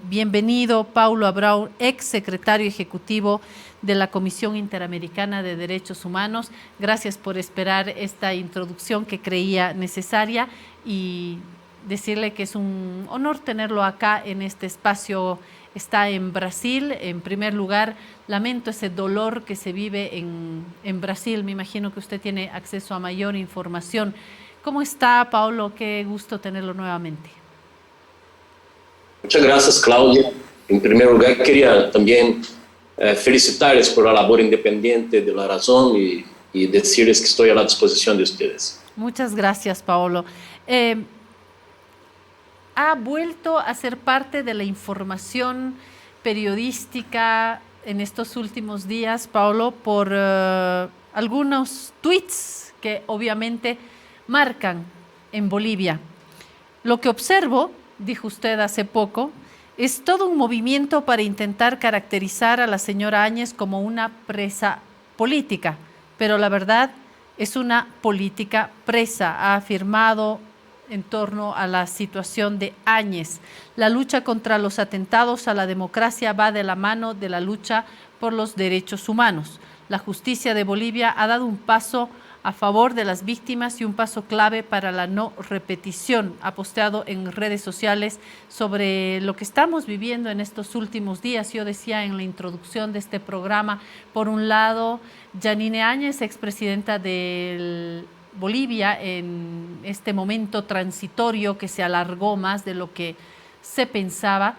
Bienvenido, Paulo Abreu, ex secretario ejecutivo de la Comisión Interamericana de Derechos Humanos. Gracias por esperar esta introducción que creía necesaria y decirle que es un honor tenerlo acá en este espacio. Está en Brasil. En primer lugar, lamento ese dolor que se vive en Brasil. Me imagino que usted tiene acceso a mayor información. ¿Cómo está, Paulo? Qué gusto tenerlo nuevamente. Muchas gracias, Claudia. En primer lugar, quería también felicitarles por la labor independiente de La Razón y decirles que estoy a la disposición de ustedes. Muchas gracias, Paolo. Ha vuelto a ser parte de la información periodística en estos últimos días, Paolo, por algunos tweets que obviamente marcan en Bolivia. Lo que observo, dijo usted hace poco, es todo un movimiento para intentar caracterizar a la señora Áñez como una presa política, pero la verdad es una política presa, ha afirmado en torno a la situación de Áñez. La lucha contra los atentados a la democracia va de la mano de la lucha por los derechos humanos. La justicia de Bolivia ha dado un paso a favor de las víctimas y un paso clave para la no repetición. Ha posteado en redes sociales sobre lo que estamos viviendo en estos últimos días. Yo decía en la introducción de este programa, por un lado, Yanine Áñez, expresidenta de Bolivia, en este momento transitorio que se alargó más de lo que se pensaba,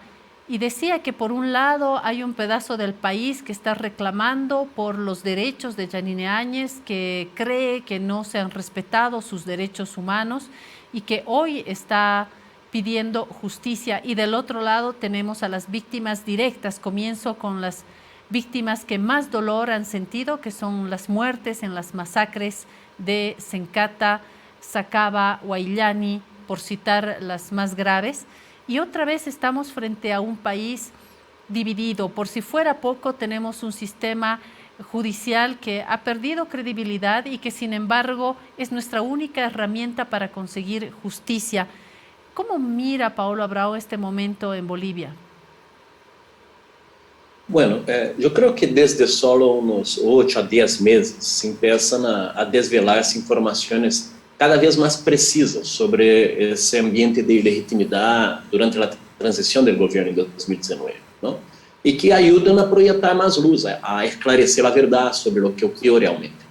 y decía que por un lado hay un pedazo del país que está reclamando por los derechos de Yanine Áñez, que cree que no se han respetado sus derechos humanos y que hoy está pidiendo justicia. Y del otro lado tenemos a las víctimas directas. Comienzo con las víctimas que más dolor han sentido, que son las muertes en las masacres de Sencata, Sacaba, Huayllani, por citar las más graves. Y otra vez estamos frente a un país dividido. Por si fuera poco, tenemos un sistema judicial que ha perdido credibilidad y que, sin embargo, es nuestra única herramienta para conseguir justicia. ¿Cómo mira Paulo Abreu este momento en Bolivia? Bueno, yo creo que desde solo unos 8 a 10 meses se empiezan a desvelar-se informaciones cada vez más precisas sobre ese ambiente de ilegitimidad durante la transición del gobierno en 2019, ¿no? Y que ayudan a proyectar más luz, a esclarecer la verdad sobre lo que ocurrió realmente,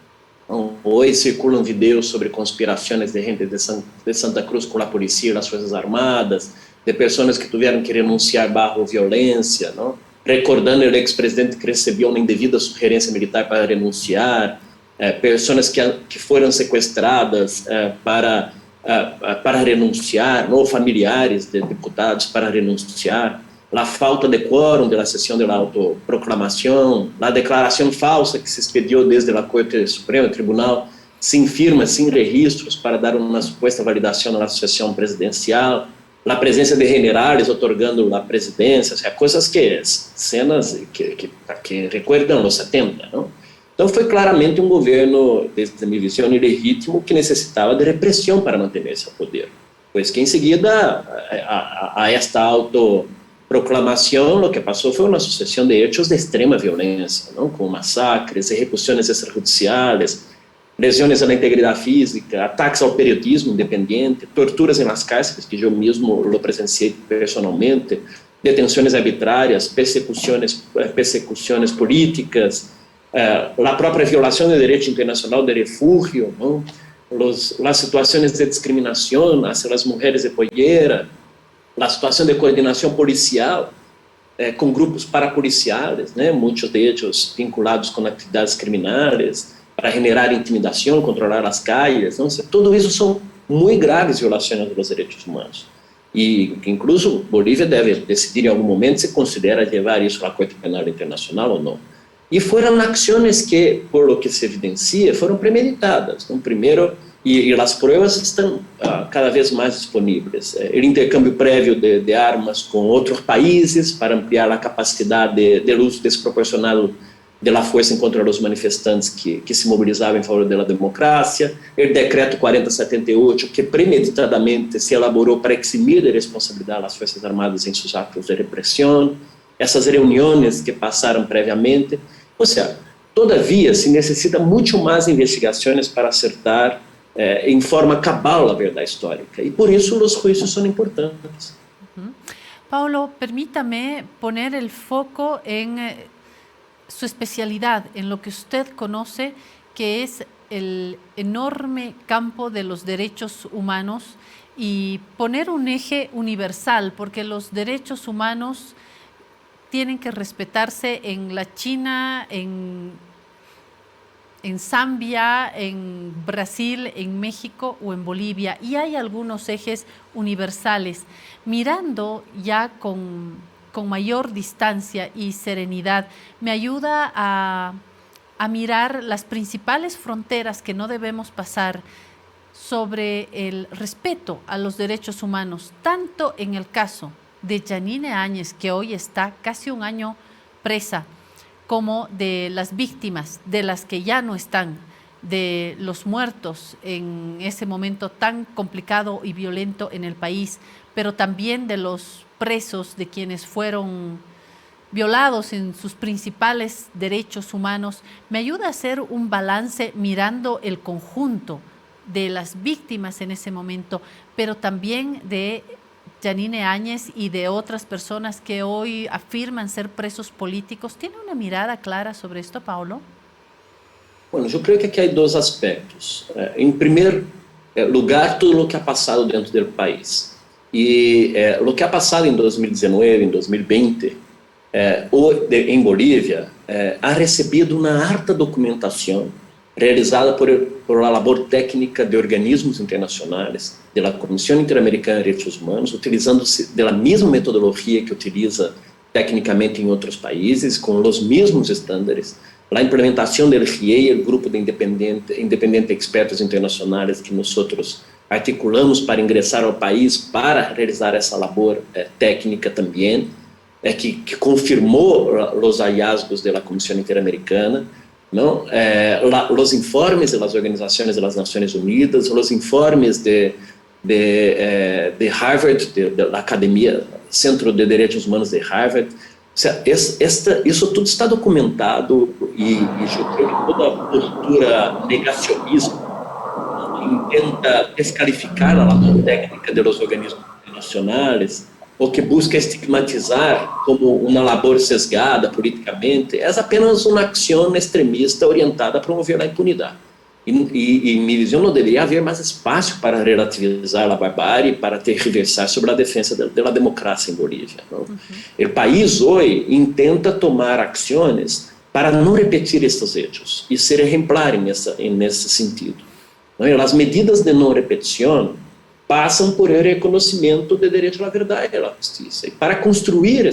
¿no? Hoy circulan videos sobre conspiraciones de gente de Santa Cruz con la policía y las Fuerzas Armadas, de personas que tuvieron que renunciar bajo violencia, ¿no? Recordando el expresidente que recibió una indebida sugerencia militar para renunciar, pessoas que foram sequestradas para renunciar, ou familiares de deputados para renunciar, a falta de quórum da sessão da autoproclamação, a declaração falsa que se expediu desde a Corte Suprema, Tribunal, sem firmas, sem registros, para dar uma suposta validação na sucessão presidencial, a presença de generais otorgando a presidência, coisas que, cenas que recordam os 70, não? Então foi claramente um governo, desde a minha visão, ilegítimo, que necessitava de repressão para manter-se ao poder. Pois que em seguida a esta autoproclamação, o que passou foi uma sucessão de hechos de extrema violência, não? Com massacres, execuções extrajudiciais, lesões à integridade física, ataques ao periodismo independente, torturas em las cárceles, que eu mesmo lo presenciei personalmente, detenções arbitrárias, persecuções políticas, a própria violação do direito internacional de refúgio, ¿no? As situações de discriminação hacia as mulheres de pollera, a situação de coordenação policial com grupos parapoliciais, né? Muitos deles vinculados com atividades criminais, para generar intimidação, controlar as calles, não? Tudo isso são muito graves violações dos direitos humanos. E incluso Bolívia deve decidir em algum momento se considera levar isso à Corte Penal Internacional ou não. E foram ações que, por lo que se evidencia, foram premeditadas. Então, primeiro, e as provas estão cada vez mais disponíveis. O intercâmbio prévio de armas com outros países para ampliar a capacidade de uso desproporcionado de la fuerza contra os manifestantes que se mobilizavam em favor da democracia, o decreto 4078, que premeditadamente se elaborou para eximir de responsabilidade as Forças Armadas em seus atos de repressão, essas reuniões que passaram previamente. Ou seja, todavia, se necessita muito mais investigações para acertar em forma cabal a verdade histórica, e por isso os juízos são importantes. Paulo, permítame poner el foco en su especialidad, en lo que usted conoce, que es el enorme campo de los derechos humanos, y poner un eje universal, porque los derechos humanos tienen que respetarse en la China, en Zambia, en Brasil, en México o en Bolivia, y hay algunos ejes universales. Mirando ya con mayor distancia y serenidad, me ayuda a mirar las principales fronteras que no debemos pasar sobre el respeto a los derechos humanos, tanto en el caso de Jeanine Áñez, que hoy está casi un año presa, como de las víctimas, de las que ya no están, de los muertos en ese momento tan complicado y violento en el país, pero también de los presos, de quienes fueron violados en sus principales derechos humanos. Me ayuda a hacer un balance mirando el conjunto de las víctimas en ese momento, pero también de Jeanine Áñez y de otras personas que hoy afirman ser presos políticos. ¿Tiene una mirada clara sobre esto, Paulo? Bueno, yo creo que aquí hay dos aspectos. En primer lugar, todo lo que ha pasado dentro del país. Y lo que ha pasado en 2019, en 2020, en Bolívia, ha recebido uma harta documentação realizada por a labor técnica de organismos internacionais, da Comissão Interamericana de Direitos Humanos, utilizando-se da mesma metodologia que utiliza tecnicamente em outros países, com os mesmos estándares, a implementação do FIA, o grupo de independente expertos internacionais que nós articulamos para ingressar ao país para realizar essa labor técnica também, que confirmou os hallazgos da Comissão Interamericana, não? Os informes das organizações das Nações Unidas, os informes de Harvard, da Academia, Centro de Direitos Humanos de Harvard. Isso tudo está documentado e eu creio que toda a postura negacionista tenta descalificar a labor técnica dos organismos internacionais, ou que busca estigmatizar como uma labor sesgada politicamente, é apenas uma ação extremista orientada a promover a impunidade. E em minha visão, não deveria haver mais espaço para relativizar a barbárie, para tergiversar sobre a defesa da democracia em Bolívia. Não? O país hoje intenta tomar ações para não repetir estes hechos e ser exemplar nesse sentido. Não? E as medidas de não repetição passam por o reconhecimento do direito à verdade e à justiça. E para construir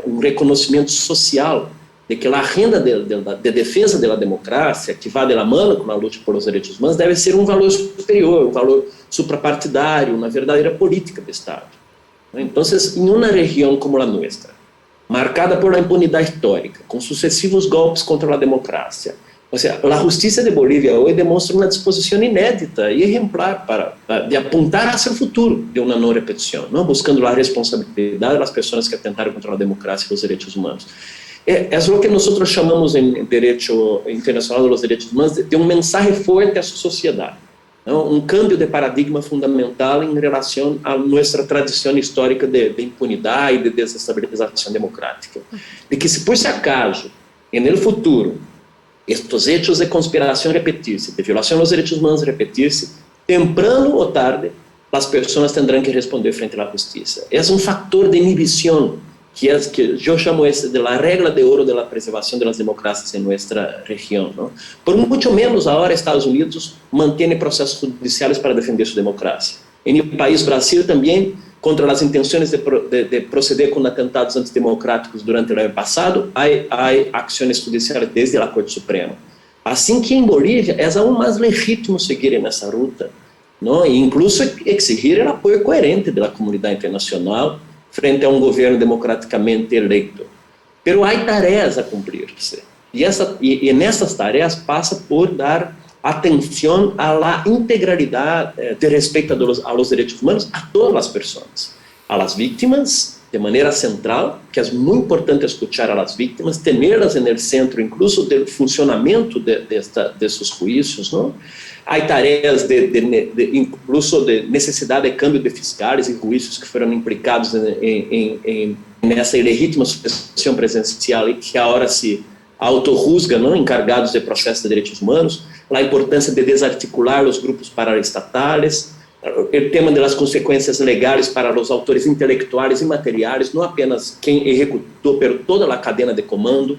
um reconhecimento social de que a agenda de defesa da democracia, que vai de la mano com a luta por os direitos humanos, deve ser um valor superior, um valor suprapartidário, uma verdadeira política de Estado. Então, em uma região como a nossa, marcada por uma impunidade histórica, com sucessivos golpes contra a democracia, ou seja, a justiça de Bolívia hoje demonstra uma disposição inédita e exemplar de apontar hacia o futuro de uma não repetição, não? Buscando a responsabilidade das pessoas que atentaram contra a democracia e os direitos humanos. É o que nós chamamos em direito internacional dos direitos humanos de mensagem forte à sociedade, não? Cambio de paradigma fundamental em relação à nossa tradição histórica de impunidade e de desestabilização democrática. De que, se por se acaso, no futuro, estes hechos de conspiração repetir-se, de violação dos direitos humanos repetir-se, temprano ou tarde, as pessoas terão que responder frente à justiça. É fator de inibição que eu chamo de la regla de ouro da preservação das democracias em nossa região. Não? Por muito menos, agora, Estados Unidos mantém processos judiciais para defender sua democracia. E no país Brasil também, contra as intenções de proceder com atentados antidemocráticos durante o ano passado, há ações judiciais desde a Corte Suprema. Assim que em Bolívia, é aún mais legítimo seguir nessa ruta, não? E incluso exigir o apoio coerente da comunidade internacional frente a um governo democraticamente eleito. Pero há tareas a cumprir-se. E nessas tarefas passa por dar atenção à integralidade de respeito a los direitos humanos a todas as pessoas, a las vítimas de maneira central, que é muito importante escutar a las vítimas, tê-las no centro, incluso do funcionamento desses juízos, não? Há tarefas incluso de necessidade de câmbio de fiscais e juízos que foram implicados nessa ilegítima sucessão presidencial e que agora se autorrusga, não, encargados de processos de direitos humanos, a importância de desarticular os grupos paraestatais, o tema das consequências legais para os autores intelectuais e materiais, não apenas quem executou, pero toda a cadeia de comando,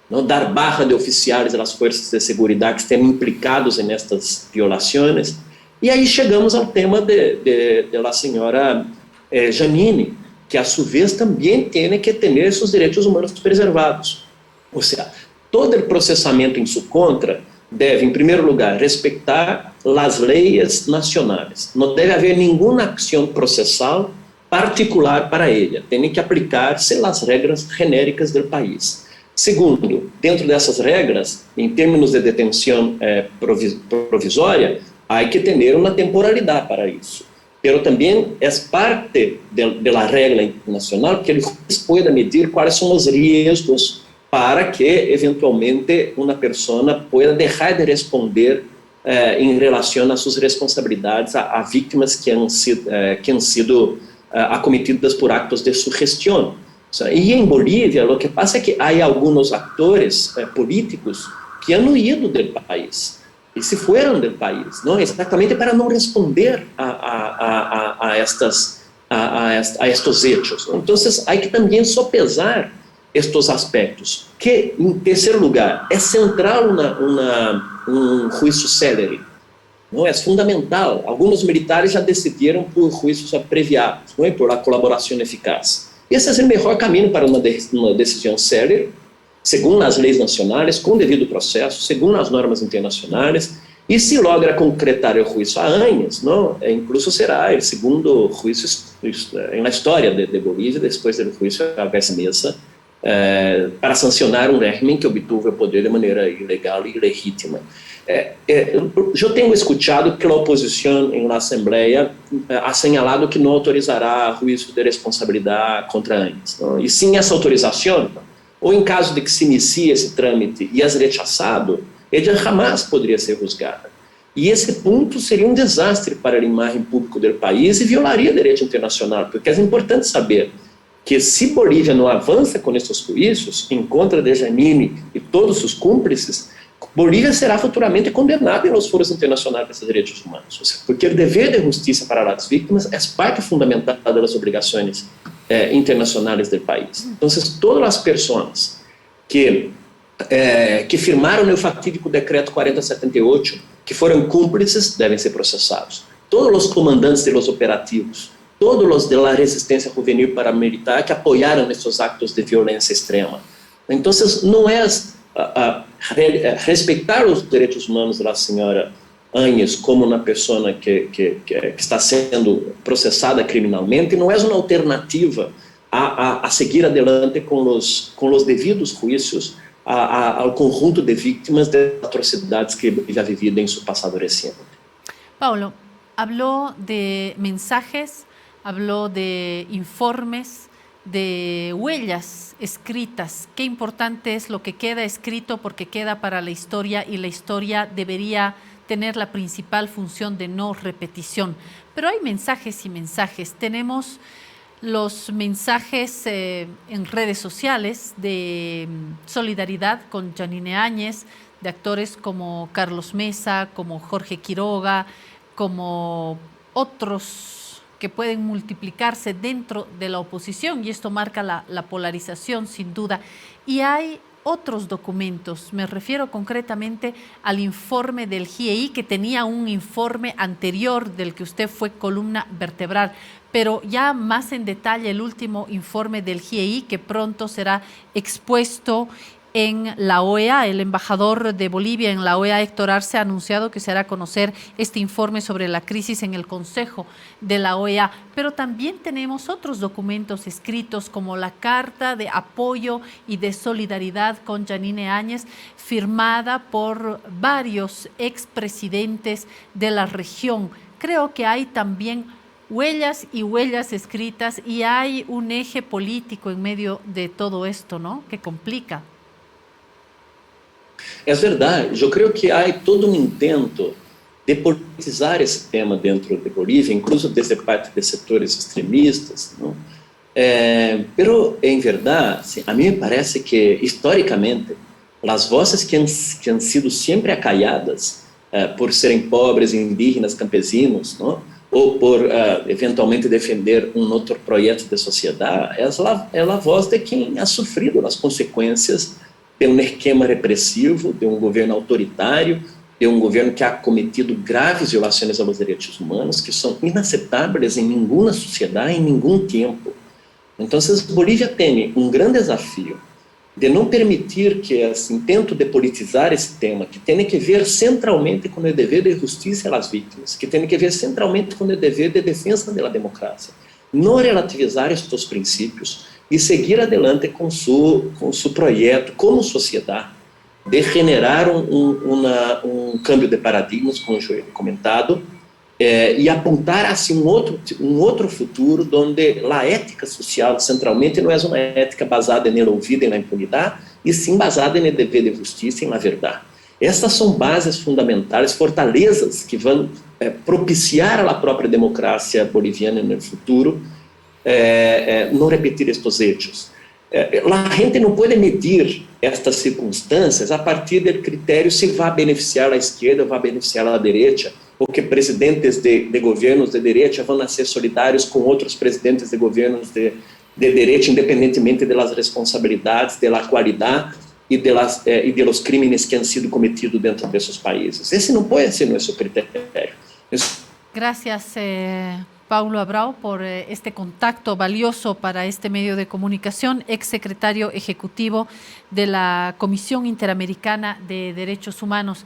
não dar barra de oficiais das forças de segurança que estão implicados nestas violações. E aí chegamos ao tema da senhora Janine, que a sua vez também tem que ter seus direitos humanos preservados. Ou seja, todo o processamento em sua contra deve, em primeiro lugar, respeitar as leis nacionais. Não deve haver nenhuma ação processal particular para ela. Tem que aplicar-se as regras genéricas do país. Segundo, dentro dessas regras, em termos de detenção provisória, há que ter uma temporalidade para isso. Mas também é parte da regra internacional que ele pode medir quais são os riscos para que, eventualmente, uma pessoa possa deixar de responder em relação às suas responsabilidades a vítimas que han sido acometidas por actos de sugestão. E em Bolívia, o que passa é que há alguns atores políticos que han ido do país e se foram do país, não exatamente para não responder a estes hechos. Então, há que também sopesar estes aspectos, que, em terceiro lugar, é central juízo célere, não é fundamental. Alguns militares já decidiram por juízos abreviados, não é, por a colaboração eficaz. Esse é o melhor caminho para uma decisão célere, segundo as leis nacionais, com devido processo, segundo as normas internacionais, e se logra concretar o juízo há anos, não? Incluso será o segundo juízo na história de Bolívia, depois do juízo Alves Mesa, para sancionar um regime que obteve o poder de maneira ilegal e ilegítima. Eu tenho escutado que a oposição na Assembleia ha señalado que não autorizará juízo de responsabilidade contra ANES. E sem essa autorização, ou em caso de que se inicie esse trâmite e é rechazado, ele jamais poderia ser juzgado. E esse ponto seria um desastre para a imagem pública do país e violaria o direito internacional, porque é importante saber que se Bolívia não avança com esses juízos, em contra de Janine e todos os cúmplices, Bolívia será futuramente condenada nos foros internacionais de direitos humanos, porque o dever de justiça para as vítimas é parte fundamental das obrigações internacionais do país. Então, todas as pessoas que firmaram o fatídico decreto 4078, que foram cúmplices, devem ser processados. Todos os comandantes dos operativos, todos os da resistência juvenil paramilitar que apoiaram esses actos de violência extrema. Então, não é respeitar os direitos humanos da senhora Áñez como uma pessoa que está sendo processada criminalmente, não é uma alternativa a seguir adelante com os devidos juízos ao conjunto de vítimas de atrocidades que já vivido em seu passado recente. Paulo, habló de mensajes, habló de informes, de huellas escritas. Qué importante es lo que queda escrito porque queda para la historia y la historia debería tener la principal función de no repetición. Pero hay mensajes y mensajes. Tenemos los mensajes en redes sociales de solidaridad con Janine Áñez, de actores como Carlos Mesa, como Jorge Quiroga, como otros que pueden multiplicarse dentro de la oposición, y esto marca la polarización sin duda. Y hay otros documentos, me refiero concretamente al informe del GIEI, que tenía un informe anterior del que usted fue columna vertebral, pero ya más en detalle el último informe del GIEI, que pronto será expuesto en la OEA. El embajador de Bolivia en la OEA, Héctor Arce, ha anunciado que se hará conocer este informe sobre la crisis en el Consejo de la OEA. Pero también tenemos otros documentos escritos como la Carta de Apoyo y de Solidaridad con Janine Áñez, firmada por varios expresidentes de la región. Creo que hay también huellas y huellas escritas y hay un eje político en medio de todo esto, ¿no? Que complica. É verdade, eu creio que há todo um intento de politizar esse tema dentro de Bolívia, incluso desde parte de setores extremistas, não? Pero, em verdade, a mim me parece que, historicamente, as vozes que han sido sempre acalladas por serem pobres, indígenas, campesinos, não? Ou por eventualmente defender um outro projeto de sociedade, é a voz de quem ha sofrido as consequências de um esquema repressivo, de um governo autoritário, de um governo que ha cometido graves violações aos direitos humanos, que são inaceitáveis em nenhuma sociedade, em nenhum tempo. Então, Bolívia tem um grande desafio de não permitir que esse intento de politizar esse tema, que tem que ver centralmente com o dever de justiça às vítimas, que tem que ver centralmente com o dever de defesa da democracia, não relativizar estes princípios e seguir adelante com seu projeto como sociedade de generar um câmbio de paradigmas, como eu he comentado, e apontar assim um outro futuro onde a ética social centralmente não é uma ética basada no olvido e na impunidade, e sim basada no dever de justiça e na verdade. Estas são bases fundamentais, fortalezas que vão propiciar a própria democracia boliviana no futuro, não repetir estes hechos. A gente não pode medir estas circunstâncias a partir do critério se vai beneficiar a esquerda ou vai beneficiar a direita, ou que presidentes de governos de direita vão ser solidários com outros presidentes de governos de direita, independentemente das responsabilidades, da qualidade e dos crimes que han sido cometidos dentro desses países. Esse não pode ser nosso critério. Gracias, Paulo Abrao, por este contacto valioso para este medio de comunicación, exsecretario ejecutivo de la Comisión Interamericana de Derechos Humanos.